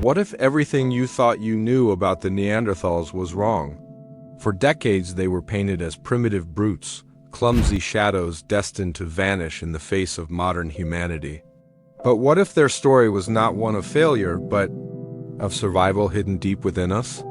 What if everything you thought you knew about the Neanderthals was wrong? For decades they were painted as primitive brutes, clumsy shadows destined to vanish in the face of modern humanity. But what if their story was not one of failure, but of survival hidden deep within us?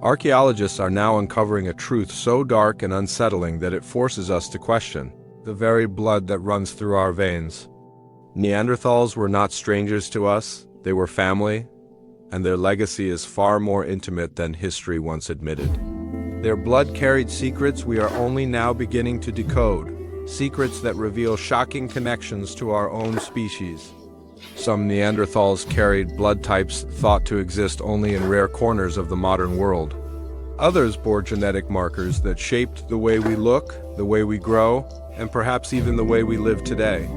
Archaeologists are now uncovering a truth so dark and unsettling that it forces us to question the very blood that runs through our veins. Neanderthals were not strangers to us, they were family, and their legacy is far more intimate than history once admitted. Their blood carried secrets we are only now beginning to decode, secrets that reveal shocking connections to our own species. Some Neanderthals carried blood types thought to exist only in rare corners of the modern world. Others bore genetic markers that shaped the way we look, the way we grow, and perhaps even the way we live today.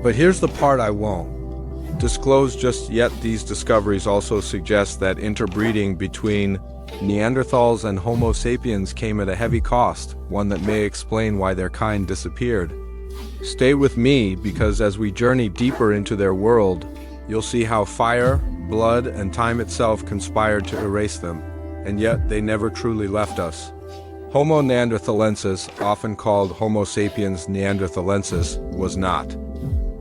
But here's the part I won't disclose just yet. These discoveries also suggest that interbreeding between Neanderthals and Homo sapiens came at a heavy cost, one that may explain why their kind disappeared. Stay with me, because as we journey deeper into their world, you'll see how fire, blood, and time itself conspired to erase them, and yet they never truly left us. Homo neanderthalensis, often called Homo sapiens neanderthalensis, was not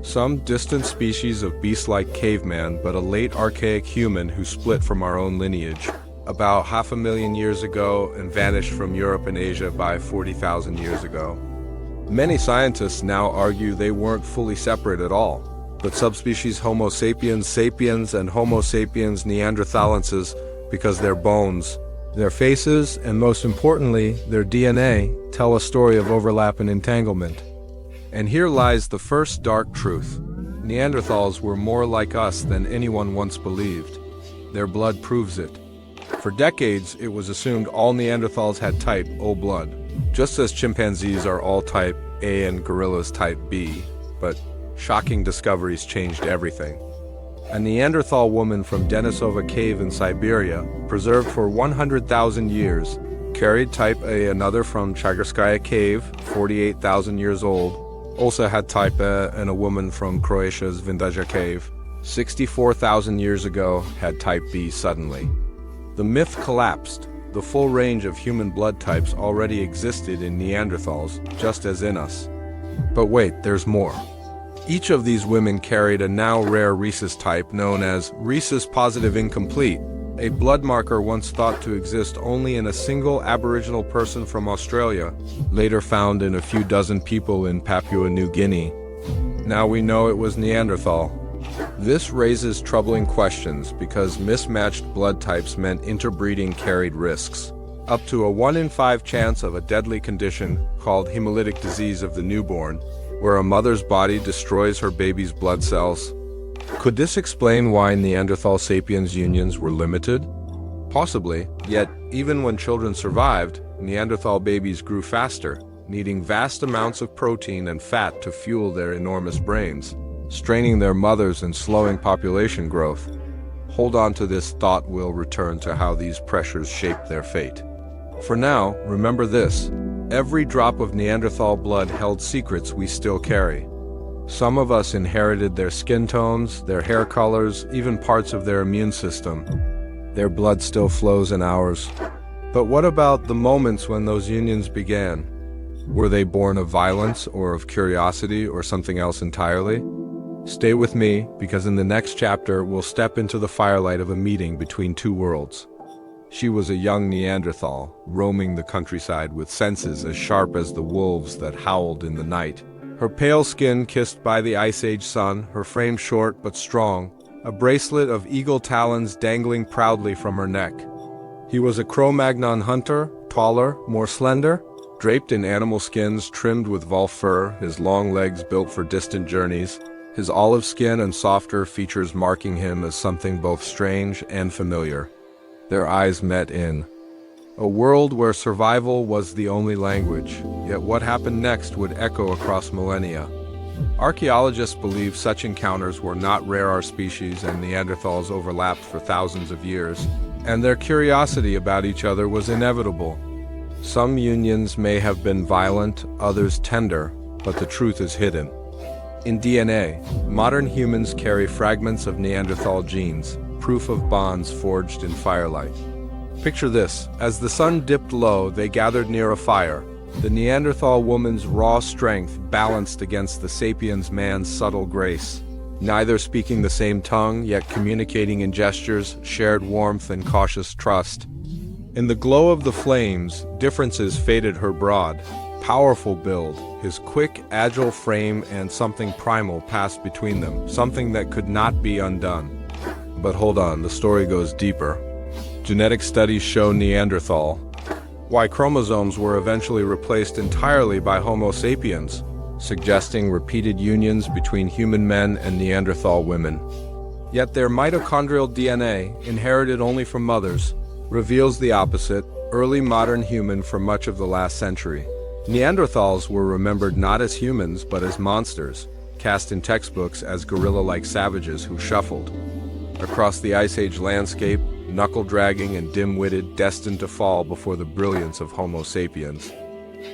some distant species of beast-like caveman, but a late archaic human who split from our own lineage about 500,000 years ago and vanished from Europe and Asia by 40,000 years ago. Many scientists now argue they weren't fully separate at all, but subspecies Homo sapiens sapiens and Homo sapiens neanderthalensis, because their bones, their faces, and most importantly, their DNA, tell a story of overlap and entanglement. And here lies the first dark truth. Neanderthals were more like us than anyone once believed. Their blood proves it. For decades, it was assumed all Neanderthals had type O blood, just as chimpanzees are all type A and gorillas type B. But shocking discoveries changed everything. A Neanderthal woman from Denisova Cave in Siberia, preserved for 100,000 years, carried type A. Another from Chagorskaya Cave, 48,000 years old, also had type A, and a woman from Croatia's Vindaja Cave, 64,000 years ago, had type B suddenly. The myth collapsed. The full range of human blood types already existed in Neanderthals, just as in us. But wait, there's more. Each of these women carried a now rare rhesus type known as rhesus positive incomplete, a blood marker once thought to exist only in a single Aboriginal person from Australia, later found in a few dozen people in Papua New Guinea. Now we know it was Neanderthal. This raises troubling questions because mismatched blood types meant interbreeding carried risks. Up to a 1 in 5 chance of a deadly condition called hemolytic disease of the newborn, where a mother's body destroys her baby's blood cells. Could this explain why Neanderthal sapiens unions were limited? Possibly, yet even when children survived, Neanderthal babies grew faster, needing vast amounts of protein and fat to fuel their enormous brains, straining their mothers and slowing population growth. Hold on to this thought. We'll return to how these pressures shaped their fate. For now, remember this: every drop of Neanderthal blood held secrets we still carry. Some of us inherited their skin tones, their hair colors, even parts of their immune system. Their blood still flows in ours. But what about the moments when those unions began? Were they born of violence or of curiosity or something else entirely? Stay with me, because in the next chapter we'll step into the firelight of a meeting between two worlds. She was a young Neanderthal, roaming the countryside with senses as sharp as the wolves that howled in the night. Her pale skin kissed by the Ice Age sun, her frame short but strong, a bracelet of eagle talons dangling proudly from her neck. He was a Cro-Magnon hunter, taller, more slender, draped in animal skins trimmed with wolf fur, his long legs built for distant journeys, his olive skin and softer features marking him as something both strange and familiar. Their eyes met in a world where survival was the only language, yet what happened next would echo across millennia. Archaeologists believe such encounters were not rare. Our species and Neanderthals overlapped for thousands of years, and their curiosity about each other was inevitable. Some unions may have been violent, others tender, but the truth is hidden. In DNA, modern humans carry fragments of Neanderthal genes, proof of bonds forged in firelight. Picture this: as the sun dipped low, they gathered near a fire. The Neanderthal woman's raw strength balanced against the sapiens man's subtle grace. Neither speaking the same tongue, yet communicating in gestures, shared warmth and cautious trust. In the glow of the flames, differences faded her broad, powerful build, his quick, agile frame, and something primal passed between them, something that could not be undone. But hold on, the story goes deeper. Genetic studies show Neanderthal. Y chromosomes were eventually replaced entirely by Homo sapiens, suggesting repeated unions between human men and Neanderthal women. Yet their mitochondrial DNA, inherited only from mothers, reveals the opposite: early modern human for much of the last century. Neanderthals were remembered not as humans but as monsters, cast in textbooks as gorilla-like savages who shuffled across the Ice Age landscape, knuckle-dragging and dim-witted, destined to fall before the brilliance of Homo sapiens.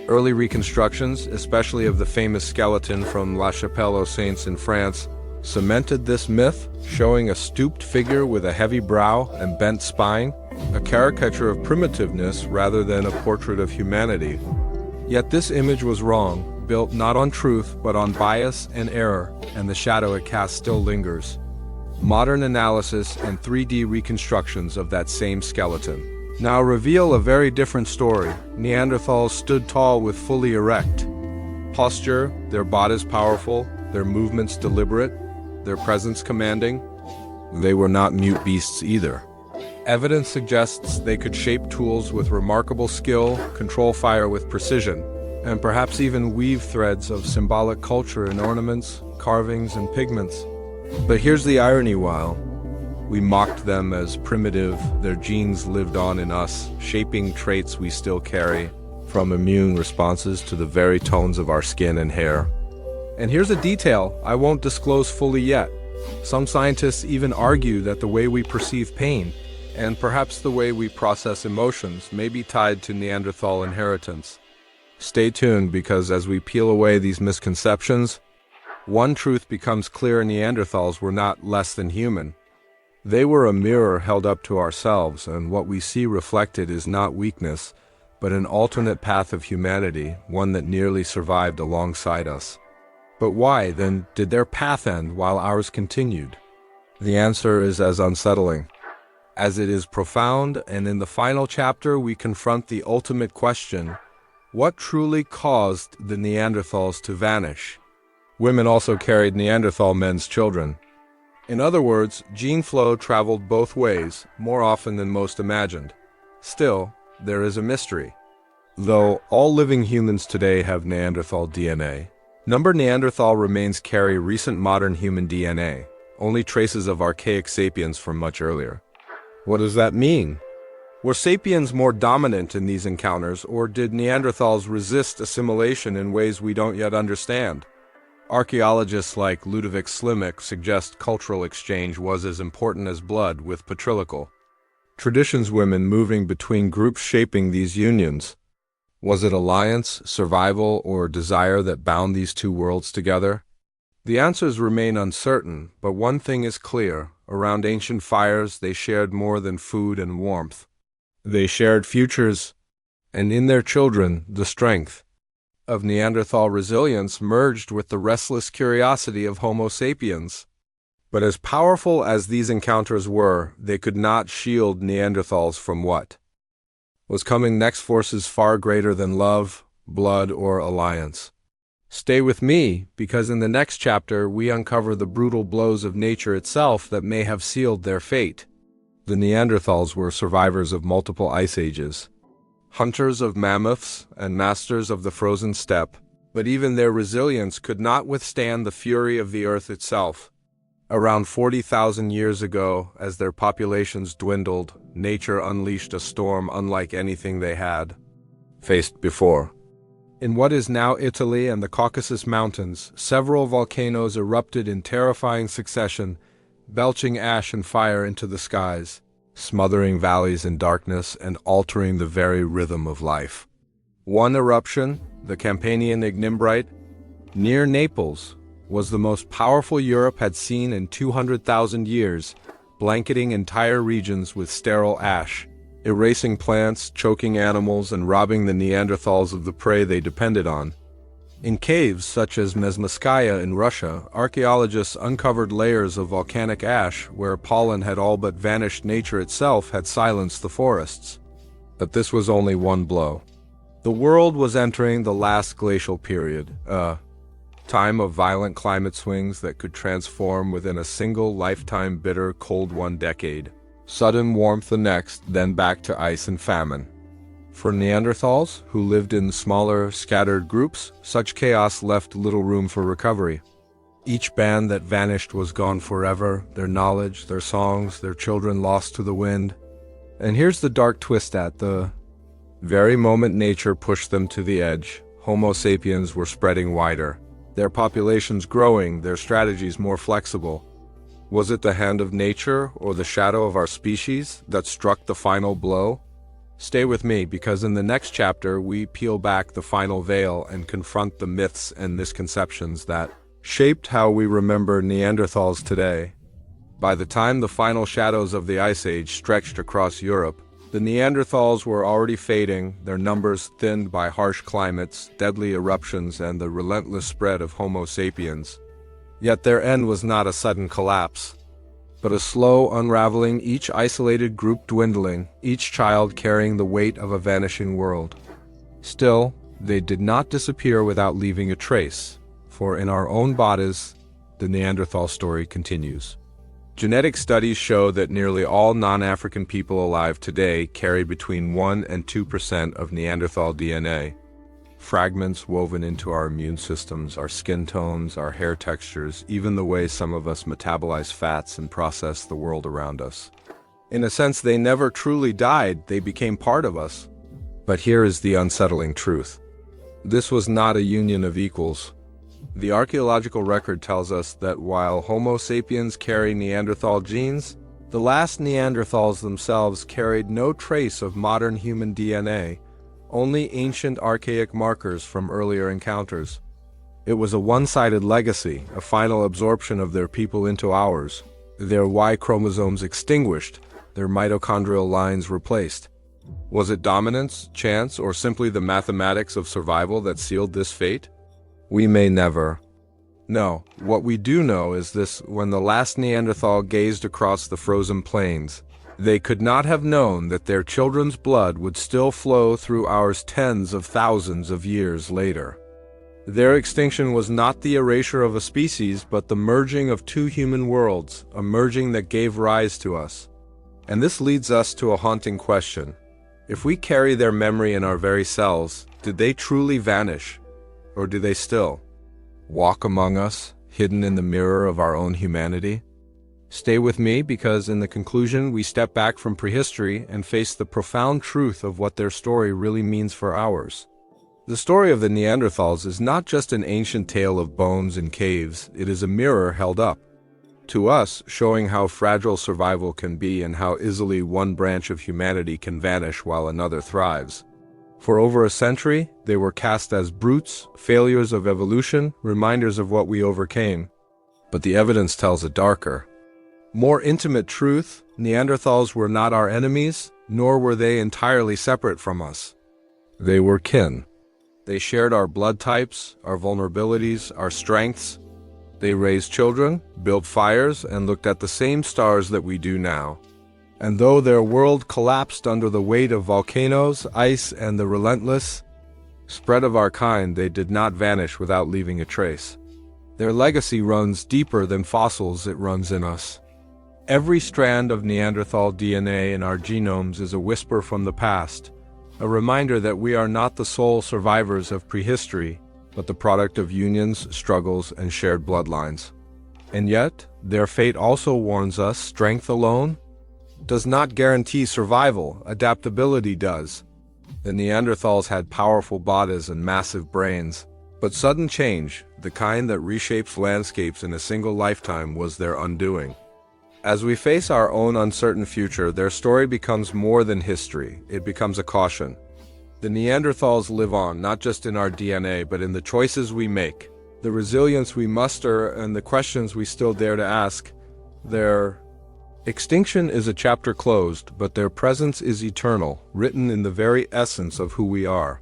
Early reconstructions, especially of the famous skeleton from La Chapelle aux Saints in France, cemented this myth, showing a stooped figure with a heavy brow and bent spine, a caricature of primitiveness rather than a portrait of humanity. Yet this image was wrong, built not on truth but on bias and error, and the shadow it casts still lingers. Modern analysis and 3D reconstructions of that same skeleton now reveal a very different story. Neanderthals stood tall with fully erect posture, their bodies powerful, their movements deliberate, their presence commanding. They were not mute beasts either. Evidence suggests they could shape tools with remarkable skill, control fire with precision, and perhaps even weave threads of symbolic culture in ornaments, carvings, and pigments. But here's the irony: while we mocked them as primitive, their genes lived on in us, shaping traits we still carry, from immune responses to the very tones of our skin and hair. And here's a detail I won't disclose fully yet. Some scientists even argue that the way we perceive pain, and perhaps the way we process emotions, may be tied to Neanderthal inheritance. Stay tuned, because as we peel away these misconceptions, one truth becomes clear: Neanderthals were not less than human. They were a mirror held up to ourselves, and what we see reflected is not weakness, but an alternate path of humanity, one that nearly survived alongside us. But why, then, did their path end while ours continued? The answer is as unsettling as it is profound, and in the final chapter we confront the ultimate question: what truly caused the Neanderthals to vanish? Women also carried Neanderthal men's children. In other words, gene flow traveled both ways, more often than most imagined. Still, there is a mystery. Though all living humans today have Neanderthal DNA, number Neanderthal remains carry recent modern human DNA, only traces of archaic sapiens from much earlier. What does that mean? Were sapiens more dominant in these encounters, or did Neanderthals resist assimilation in ways we don't yet understand? Archaeologists like Ludovic Slimak suggest cultural exchange was as important as blood, with patriarchal traditions, women moving between groups shaping these unions. Was it alliance, survival, or desire that bound these two worlds together? The answers remain uncertain, but one thing is clear: around ancient fires they shared more than food and warmth. They shared futures, and in their children, the strength of Neanderthal resilience merged with the restless curiosity of Homo sapiens. But as powerful as these encounters were, they could not shield Neanderthals from what was coming next: forces far greater than love, blood, or alliance. Stay with me, because in the next chapter we uncover the brutal blows of nature itself that may have sealed their fate. The Neanderthals were survivors of multiple ice ages, hunters of mammoths and masters of the frozen steppe, but even their resilience could not withstand the fury of the earth itself. Around 40,000 years ago, as their populations dwindled, nature unleashed a storm unlike anything they had faced before. In what is now Italy and the Caucasus Mountains, several volcanoes erupted in terrifying succession, belching ash and fire into the skies, smothering valleys in darkness and altering the very rhythm of life. One eruption, the Campanian ignimbrite, near Naples, was the most powerful Europe had seen in 200,000 years, blanketing entire regions with sterile ash, erasing plants, choking animals, and robbing the Neanderthals of the prey they depended on. In caves such as Mesmeskaya in Russia, archaeologists uncovered layers of volcanic ash where pollen had all but vanished. Nature itself had silenced the forests. But this was only one blow. The world was entering the last glacial period, a time of violent climate swings that could transform within a single lifetime. Bitter cold one decade, sudden warmth the next, then back to ice and famine. For Neanderthals, who lived in smaller, scattered groups, such chaos left little room for recovery. Each band that vanished was gone forever, their knowledge, their songs, their children lost to the wind. And here's the dark twist: at the very moment nature pushed them to the edge, Homo sapiens were spreading wider, their populations growing, their strategies more flexible. Was it the hand of nature or the shadow of our species that struck the final blow? Stay with me, because in the next chapter we peel back the final veil and confront the myths and misconceptions that shaped how we remember Neanderthals today. By the time the final shadows of the Ice Age stretched across Europe, the Neanderthals were already fading, their numbers thinned by harsh climates, deadly eruptions, and the relentless spread of Homo sapiens. Yet their end was not a sudden collapse, but a slow unraveling, each isolated group dwindling, each child carrying the weight of a vanishing world. Still, they did not disappear without leaving a trace, for in our own bodies, the Neanderthal story continues. Genetic studies show that nearly all non-African people alive today carry between 1 and 2% of Neanderthal DNA. Fragments woven into our immune systems, our skin tones, our hair textures, even the way some of us metabolize fats and process the world around us. In a sense, they never truly died, they became part of us. But here is the unsettling truth. This was not a union of equals. The archaeological record tells us that while Homo sapiens carry Neanderthal genes, the last Neanderthals themselves carried no trace of modern human DNA, only ancient archaic markers from earlier encounters. It was a one-sided legacy, a final absorption of their people into ours, their Y chromosomes extinguished, their mitochondrial lines replaced. Was it dominance, chance, or simply the mathematics of survival that sealed this fate? We may never know. What we do know is this: when the last Neanderthal gazed across the frozen plains, they could not have known that their children's blood would still flow through ours tens of thousands of years later. Their extinction was not the erasure of a species, but the merging of two human worlds, a merging that gave rise to us. And this leads us to a haunting question. If we carry their memory in our very cells, did they truly vanish? Or do they still walk among us, hidden in the mirror of our own humanity? Stay with me, because in the conclusion we step back from prehistory and face the profound truth of what their story really means for ours. The story of the Neanderthals is not just an ancient tale of bones and caves, it is a mirror held up to us, showing how fragile survival can be and how easily one branch of humanity can vanish while another thrives. For over a century, they were cast as brutes, failures of evolution, reminders of what we overcame. But the evidence tells a darker, more intimate truth. Neanderthals were not our enemies, nor were they entirely separate from us. They were kin. They shared our blood types, our vulnerabilities, our strengths. They raised children, built fires, and looked at the same stars that we do now. And though their world collapsed under the weight of volcanoes, ice, and the relentless spread of our kind, they did not vanish without leaving a trace. Their legacy runs deeper than fossils, it runs in us. Every strand of Neanderthal DNA in our genomes is a whisper from the past, a reminder that we are not the sole survivors of prehistory, but the product of unions, struggles, and shared bloodlines. And yet, their fate also warns us: strength alone does not guarantee survival, adaptability does. The Neanderthals had powerful bodies and massive brains, but sudden change, the kind that reshapes landscapes in a single lifetime, was their undoing. As we face our own uncertain future, their story becomes more than history, it becomes a caution. The Neanderthals live on, not just in our DNA, but in the choices we make, the resilience we muster, and the questions we still dare to ask. Their Extinction is a chapter closed, but their presence is eternal, written in the very essence of who we are.